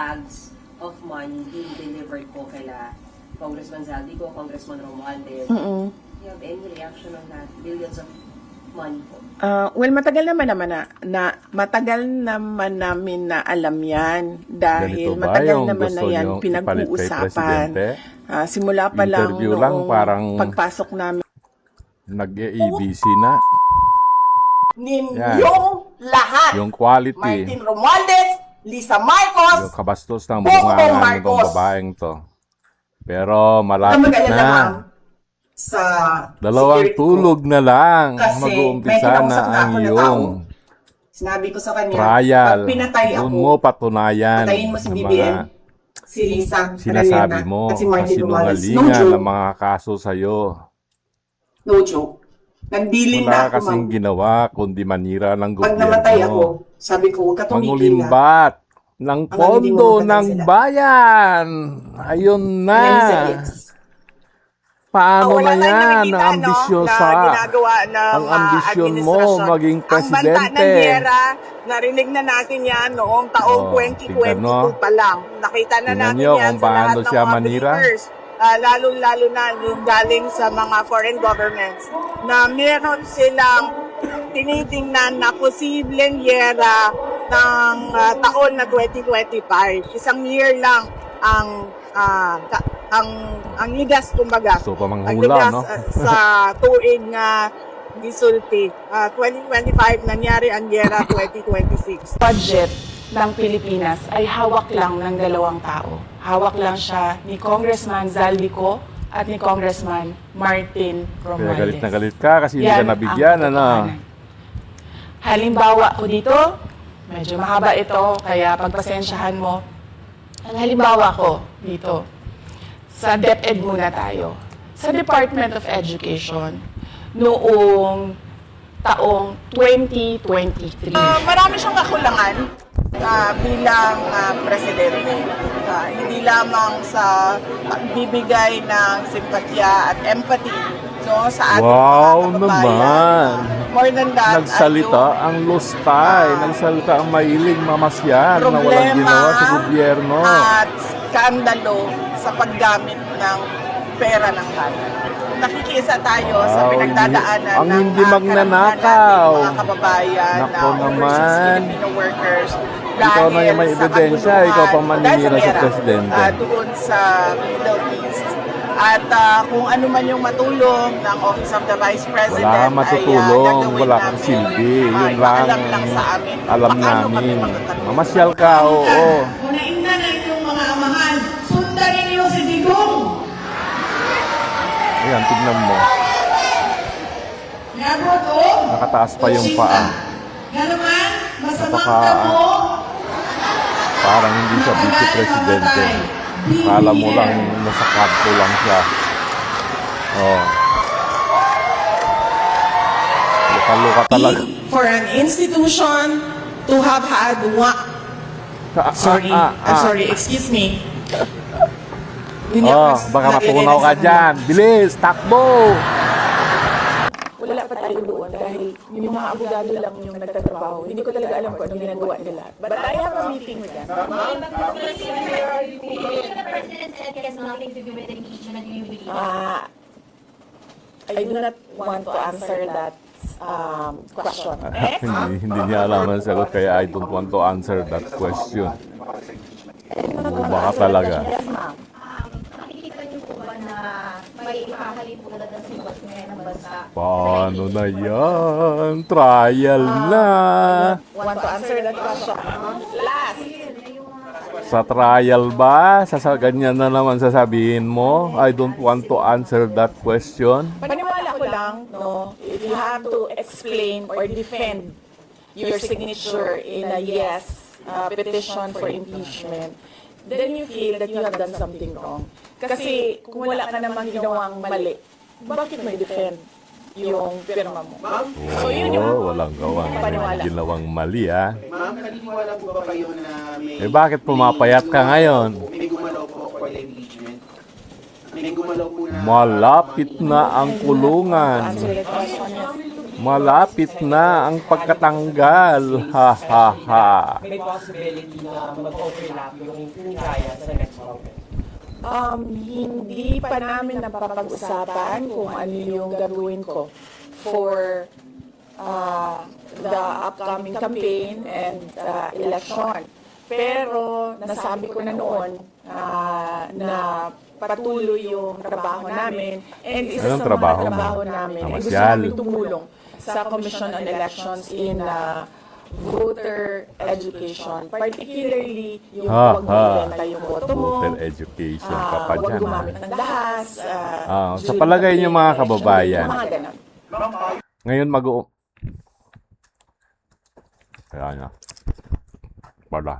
bags of money being delivered po kila Congressman Zaldico, Congressman Romualdez. Mm-mm. You have any reaction on that? Billions of money po. Well, matagal naman namin na alam yan dahil Ganito ba matagal yung naman gusto na yan niyong ipalit kay pinag-uusapan. Presidente? Simula pa lang Interview lang, noong parang pagpasok namin. Nag-ABC na. Ninyong lahat. Yung quality, Martin Romualdez, Lisa Marcos, yung kabastos ng Bongbong bungangan Marcos. ng babaeng to. Pero malapit mag-alala na. ma'am, sa Dalawang security ko. tulog na lang. Kasi may Mag-uumpisa kinausap na na ang ako na iyong tao. Sinabi ko sa kanya, trial. pag pinatay ako, Doon mo patunayan patayin mo si ang BBM, mga si Lisa, sinasabi Arellana, mo at si sa Martin Romualdez. No sinungalingan joke. ng mga kaso sa'yo. No joke. Nagbilin na Wala ako, kasing ma'am. ginawa kundi manira ng Pag namatay ako, gobyerno. sabi ko, huwag ka tumigil na. Mangulimbat ng Hanggang hindi mo pondo mapatay ng sila. bayan. Ayun na. And then he said yes. Paano Wala na tayong yan? nakikita, Ang ambisyosa. na ginagawa ng Ang ambisyon mo administrasyon. maging Ang banta presidente. ng giyera, narinig na natin yan noong taong Oh, 2022 tignan mo. pa lang. Nakita na Tignan natin nyo yan kung sa lahat paano ng siya mga manira. believers. Lalo-lalo na yung galing sa mga foreign governments na meron silang tinitingnan na posibleng giyera ng taon na 2025. Isang year lang ang ligas, kumbaga. Gusto pa Ang manghula, ligas no? sa tuig nga gisulti. 2025, nangyari ang giyera 2026. Budget ng Pilipinas ay hawak lang ng dalawang tao. Hawak lang siya ni Congressman Zaldico at ni Congressman Martin Kaya Romualdez. galit na galit ka kasi hindi ka Yan nabigyan, ang ano? katotohanan. Halimbawa ko dito, medyo mahaba ito, kaya pagpasensyahan mo. Ang halimbawa ko dito, sa DepEd muna tayo. Sa Department of Education, noong taong 2023. Marami siyang kakulangan bilang presidente. Hindi lamang sa pagbibigay ng simpatya at empathy, no, sa ating Wow mga kababayan. naman! More than that, Nagsalita ang lustay, nagsalita ang mahiling mamasyal na walang ginawa sa gobyerno. at skandalo sa paggamit ng pera ng bayan. Nakikiisa tayo sa Wow, pinagdadaanan ang ng hindi karamihan magnanakaw. nating mga kababayan Nako na overseas naman. Filipino workers. Ikaw na yung may dahil sa ebidensya, kaguluhan ikaw pa o maninira dahil sa pera, presidente. doon sa Middle East. At kung ano man yung matulong ng Office of the Vice President Wala kang matutulong, ay gagawin wala kang namin. silbi. Yun Ipaalam lang lang sa amin. alam Paano kami namin. makakatulong. Mamasyal ka, oo. Unainda na inyong mga amahan, sundan ninyo si Digong. Ayan, tignan mo. Yabo to. Nakataas pa yung paa. Ganuman, masamang Napaka- tamo. Parang hindi siya vice-presidente. Kala mo lang nasa kanto lang siya. Oh. Luka-luka talaga. For an institution to have had one... I'm sorry, excuse me. Oh, baka matunaw ka dyan. Bilis, takbo! Wala pa tayo doon dahil yung mga abogado lang yung nagtatrabaho. Hindi ko talaga alam kung anong ginagawa nila. But I have a meeting with them. The president said it has nothing to do with the impeachment. Do you believe that? I do not want to answer that question. Hindi niya alam ang sagot kaya I don't want to answer that question. Baka talaga. Yes, ma'am. Nakikita niyo po ba na may ihahalin po talaga sa iba't ngayon ng bansa? Paano na yan? Trial na! Want to answer that question? Last. Sa trial ba? Ganyan na naman sasabihin mo? I don't want to answer that question. Paniwala ko lang, no, if you have to explain or defend your signature in a yes petition for impeachment, then you feel that you have done something wrong. Kasi kung wala ka namang ginawang mali, bakit mo i-defend yung pirma mo? So yun yung Oh, walang ginawang mali, ah. Ma'am, naniniwala po ba kayo na may... Eh bakit pumapayat ka ngayon? May gumalaw po for the impeachment? May gumalaw po na... Malapit na ang kulungan. answer that question. Yes. Malapit na ang pagkatanggal. Ha ha ha. May possibility na mag-overlap yung kaya sa next Congress. Hindi pa namin napapag-usapan kung ano yung gagawin ko for the upcoming campaign and election. Pero nasabi ko na noon na patuloy yung trabaho namin, and isa Anong sa trabaho mga mo? trabaho namin ay gusto Namasyal. namin tumulong sa Commission on Elections in voter education, particularly yung huwag magbenta yung boto mo, Voter education ka pa huwag dyan. gumamit ng dahas, Sa palagay niyo mga kababayan, mga ganun. ngayon Kaya na. Pala.